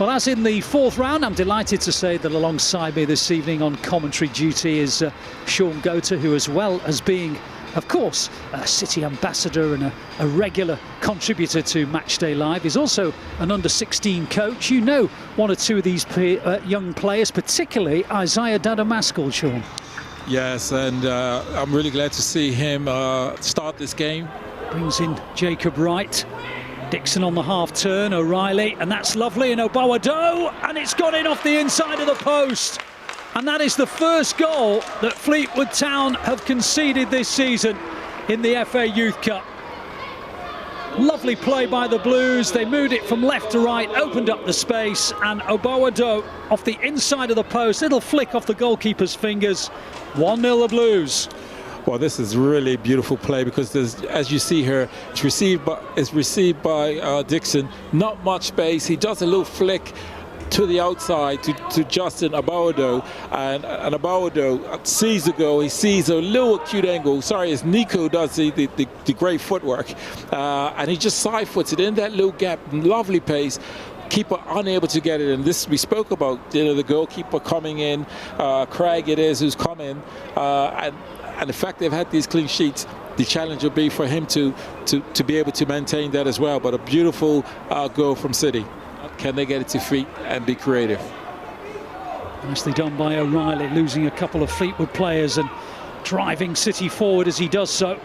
Well, as in the fourth round, I'm delighted to say that alongside me this evening on commentary duty is Sean Goater, who, as well as being, of course, a City ambassador and a regular contributor to Matchday Live, is also an under-16 coach. You know one or two of these young players, particularly Isaiah Dadamaskel, Sean. Yes, and I'm really glad to see him start this game. Brings in Jacob Wright. Dixon on the half turn, O'Reilly, and that's lovely, and Oboado, and it's gone in off the inside of the post. And that is the first goal that Fleetwood Town have conceded this season in the FA Youth Cup. Lovely play by the Blues. They moved it from left to right, opened up the space, and Oboado off the inside of the post. Little flick off the goalkeeper's fingers. 1-0 the Blues. Well, this is really beautiful play because there's, as you see here, it's received by Dixon. Not much space. He does a little flick to the outside to Justin Oboado, and Oboado sees the goal. He sees a little acute angle. Sorry, as Nico does the great footwork, and he just side foots it in that little gap. Lovely pace. Keeper unable to get it, and this we spoke about. You know, the goalkeeper coming in, Craig it is who's come in, and the fact they've had these clean sheets, the challenge will be for him to be able to maintain that as well. But a beautiful goal from City. Can they get it to feet and be creative? Nicely done by O'Reilly, losing a couple of Fleetwood players and driving City forward as he does so.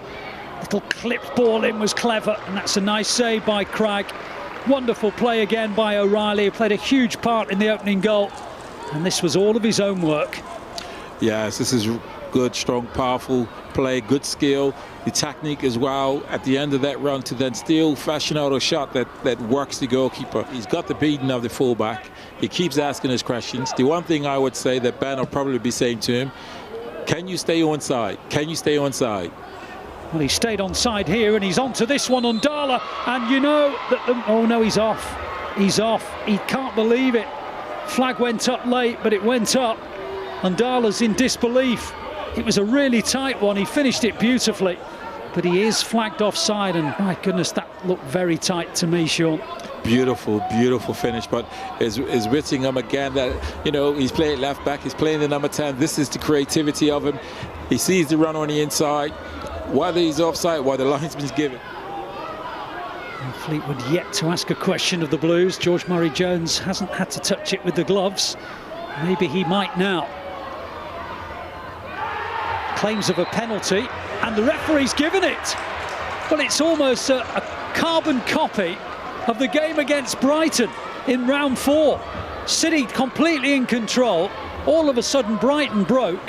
Little clipped ball in was clever, and that's a nice save by Craig. Wonderful play again by O'Reilly, who played a huge part in the opening goal, and this was all of his own work. Yes, this is good, strong, powerful play, good skill, the technique as well at the end of that run to then still fashion out a shot that works the goalkeeper. He's got the beating of the fullback. He keeps asking his questions. The one thing I would say that Ben will probably be saying to him, can you stay onside? Can you stay onside? Well, he stayed onside here, and he's on to this one, Undala, and you know that oh no, he's off. He's off. He can't believe it. Flag went up late, but it went up. Undala's in disbelief. It was a really tight one. He finished it beautifully, but he is flagged offside, and my goodness, that looked very tight to me, Sean. Beautiful, beautiful finish, but is Whittingham again, that, you know, he's playing left back, he's playing the number 10. This is the creativity of him. He sees the run on the inside, whether he's offside, whether the linesman's given. And Fleetwood yet to ask a question of the Blues. George Murray-Jones hasn't had to touch it with the gloves. Maybe he might now. Claims of a penalty, and the referee's given it. Well, it's almost a carbon copy of the game against Brighton in round 4. City completely in control. All of a sudden, Brighton broke.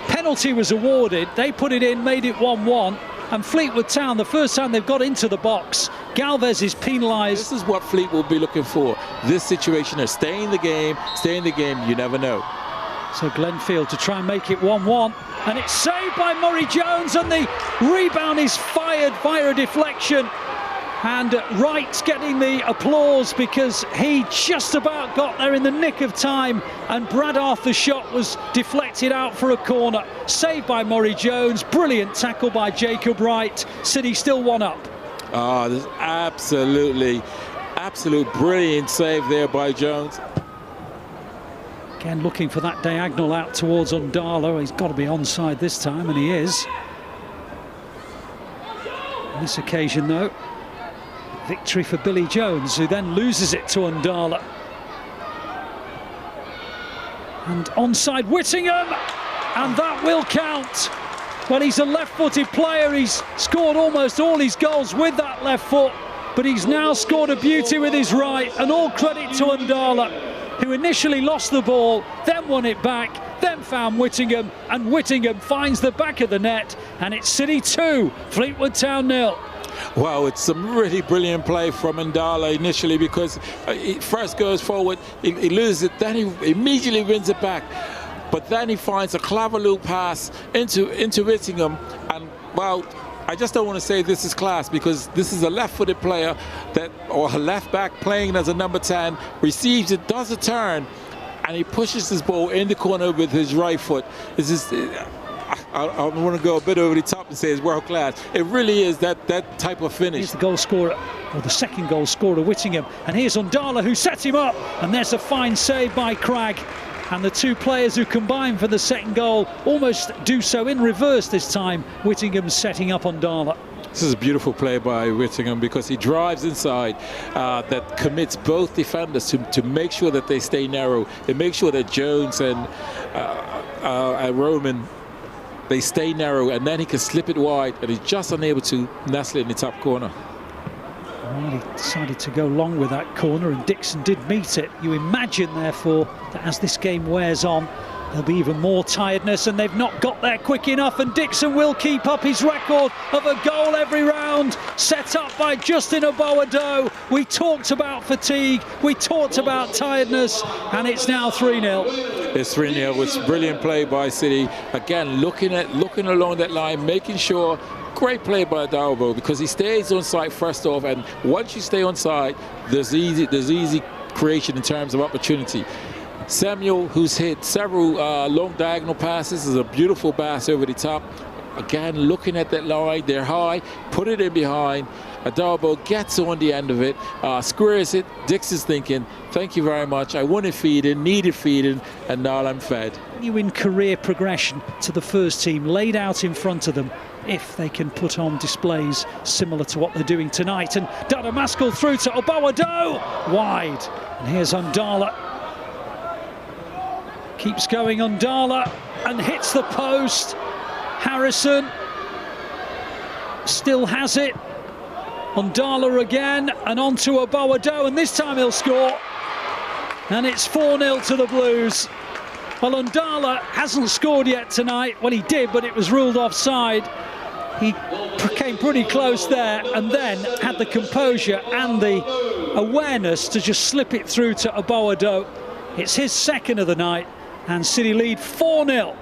Penalty was awarded. They put it in, made it 1-1. And Fleetwood Town, the first time they've got into the box, Galvez is penalised. This is what Fleetwood will be looking for. This situation is stay in the game, you never know. So Glenfield to try and make it 1-1. And it's saved by Murray-Jones, and the rebound is fired via a deflection. And Wright's getting the applause because he just about got there in the nick of time, and Brad Arthur's shot was deflected out for a corner. Saved by Murray-Jones, brilliant tackle by Jacob Wright. City still 1 up. Oh, this absolute brilliant save there by Jones. Again, looking for that diagonal out towards Undala. He's got to be onside this time, and he is. On this occasion, though, victory for Billy Jones, who then loses it to Undala. And onside Whittingham, and that will count. Well, he's a left-footed player. He's scored almost all his goals with that left foot, but he's now scored a beauty with his right, and all credit to Undala, who initially lost the ball, then won it back, then found Whittingham, and Whittingham finds the back of the net, and it's City 2, Fleetwood Town 0. Wow, it's some really brilliant play from Undala initially, because he first goes forward, he loses it, then he immediately wins it back. But then he finds a clever little pass into Whittingham, and well, I just don't want to say this is class, because this is a left-footed player or a left back playing as a number 10, receives it, does a turn, and he pushes his ball in the corner with his right foot. This is, I want to go a bit over the top and say it's world class. It really is that type of finish. He's the goal scorer. or the second goal scored of Whittingham. And here's Undala, who sets him up, and there's a fine save by Cragg. And the two players who combine for the second goal almost do so in reverse this time. Whittingham setting up Undala. This is a beautiful play by Whittingham because he drives inside, that commits both defenders to make sure that they stay narrow. They make sure that Jones and Roman, they stay narrow, and then he can slip it wide, and he's just unable to nestle it in the top corner. Well, he decided to go long with that corner, and Dixon did meet it. You imagine, therefore, that as this game wears on, there'll be even more tiredness, and they've not got there quick enough, and Dixon will keep up his record of a goal every round, set up by Justin Oboado. We talked about fatigue, we talked about tiredness, and it's now 3-0. It's 3-0. It's brilliant play by City. Again, looking along that line, making sure. Great play by Dalbo, because he stays on side first off, and once you stay on side, there's easy creation in terms of opportunity. Samuel, who's hit several long diagonal passes, is a beautiful pass over the top. Again, looking at that line, they're high, put it in behind. Adalbo gets on the end of it, squares it. Dixon's thinking, thank you very much, I wanted feeding, needed feeding, and now I'm fed. In career progression to the first team, laid out in front of them, if they can put on displays similar to what they're doing tonight. And Dadamaskel through to Oboado, wide. And here's Undala. Keeps going Undala and hits the post. Harrison still has it. Undala again, and on to Oboado, and this time he'll score. And it's 4-0 to the Blues. Well, Undala hasn't scored yet tonight. Well, he did, but it was ruled offside. He came pretty close there, and then had the composure and the awareness to just slip it through to Oboado. It's his second of the night, and City lead 4-0.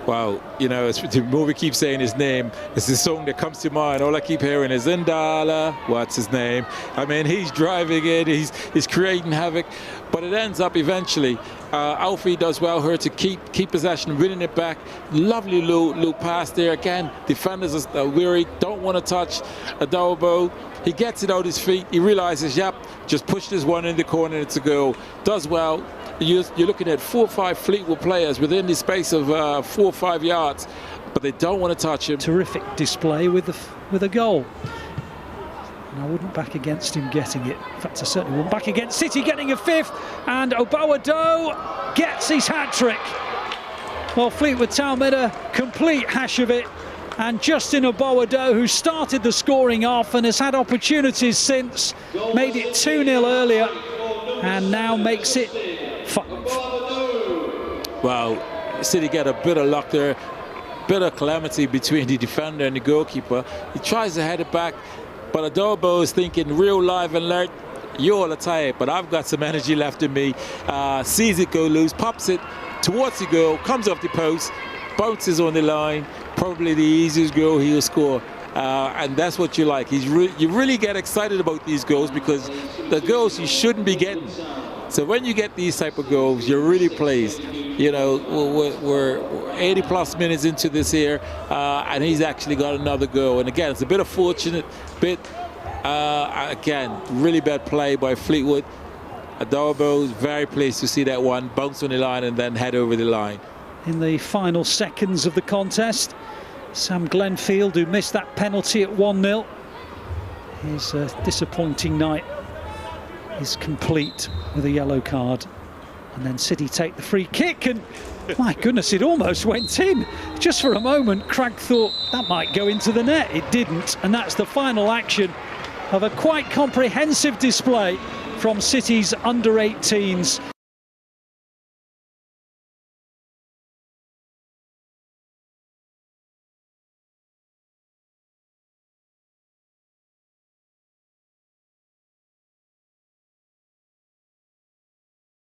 Wow, you know, the movie keeps saying his name. It's the song that comes to mind. All I keep hearing is Ndala. What's his name? I mean, he's driving it. He's creating havoc. But it ends up eventually. Alfie does well here to keep possession, winning it back. Lovely little pass there. Again, defenders are weary, don't want to touch Adalbo. He gets it out his feet. He realizes, yep, just push this one in the corner and it's a goal. Does well. You're looking at 4 or 5 Fleetwood players within the space of 4 or 5 yards, but they don't want to touch him. Terrific display with a goal. And I wouldn't back against him getting it. In fact, I certainly wouldn't back against City getting a 5th. And Oboado gets his hat-trick. Well, Fleetwood Town made a complete hash of it. And Justin Oboado, who started the scoring off and has had opportunities since, made it 2-0 earlier, and now makes it 5. Well, City get a bit of luck there, bit of calamity between the defender and the goalkeeper. He tries to head it back, but Adalbo is thinking real live and alert. You're all tired, but I've got some energy left in me. Sees it go loose, pops it towards the goal, comes off the post, bounces on the line. Probably the easiest goal he'll score. And that's what you like. You really get excited about these goals, because the goals you shouldn't be getting. So when you get these type of goals, you're really pleased. You know, we're 80 plus minutes into this here, and he's actually got another goal. And again, it's a bit of fortunate bit. Again, really bad play by Fleetwood. Adalbo is very pleased to see that one bounce on the line and then head over the line. In the final seconds of the contest, Sam Glenfield, who missed that penalty at 1-0. His disappointing night is complete with a yellow card. And then City take the free kick, and my goodness, it almost went in. Just for a moment, Cragg thought that might go into the net. It didn't, and that's the final action of a quite comprehensive display from City's under-18s.